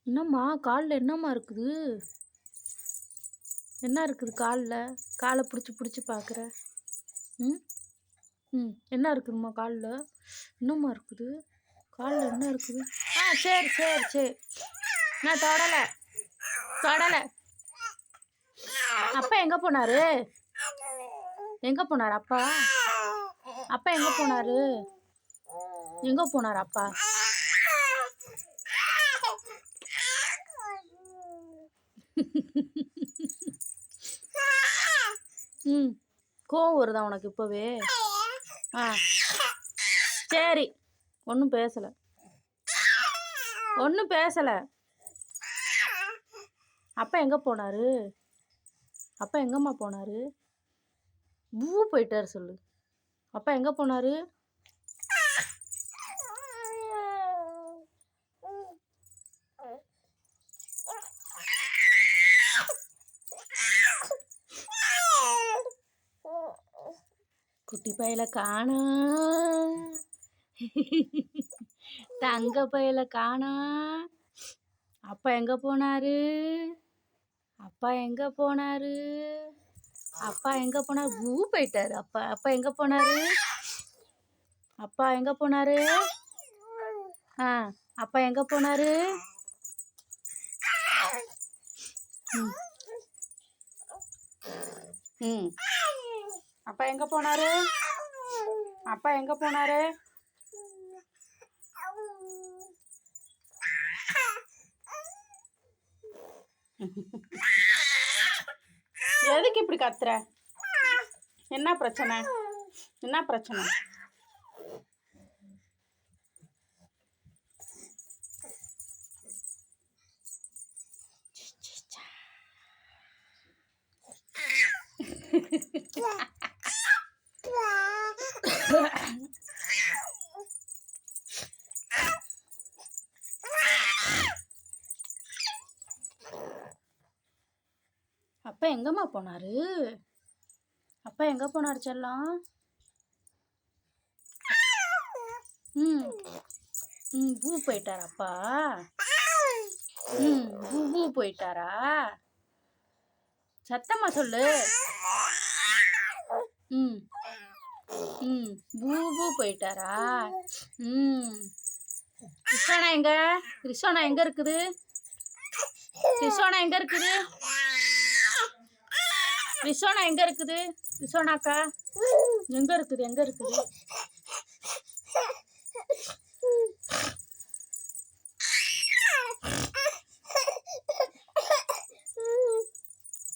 என்னம்மா காலில் என்னம்மா இருக்குது? என்ன இருக்குது காலில்? காலை பிடிச்சி பார்க்குற. ம் ம் என்ன இருக்குதும்மா காலில்? என்னம்மா இருக்குது காலில்? என்ன இருக்குது? சரி சரி சரி, நான் தொடலை. அப்பா எங்கே போனார்? எங்கே போனார் அப்பா? அப்பா எங்கே போனார்? எங்கே போனார் அப்பா? கோவம் வருதா உனக்கு இப்போவே? சரி, ஒன்றும் பேசலை. அப்பா எங்கே போனார்? அப்பா எங்கம்மா போனார்? பூ போயிட்டார் சொல்லு. அப்பா எங்கே போனார்? குட்டி பையில காணோம், தங்க பையில காணோம். அப்பா எங்கே போனார்? அப்பா எங்கே போனார்? அப்பா எங்கே போனார்? பூ போயிட்டார். அப்பா எங்கே போனார்? அப்பா எங்கே போனார்? அப்பா எங்கே போனார்? அப்பா எங்கே போனார்? அப்பா எங்கே போனார்? எதுக்கு இப்படி கத்துற? என்ன பிரச்சனை? என்ன பிரச்சனை? அப்பா எங்கம்மா போனாரு? அப்பா எங்கே போனார் செல்லம்? பூ போயிட்டாரா அப்பா? பூ போயிட்டாரா? சத்தம்மா சொல்லு. பூ போயிட்டாரா? ரிசோனா எங்க? ரிசோனா எங்க இருக்குது? ரிசோனா எங்க இருக்குது? ரிசோனா எங்க இருக்குது? ரிசோனாக்கா எங்க இருக்குது?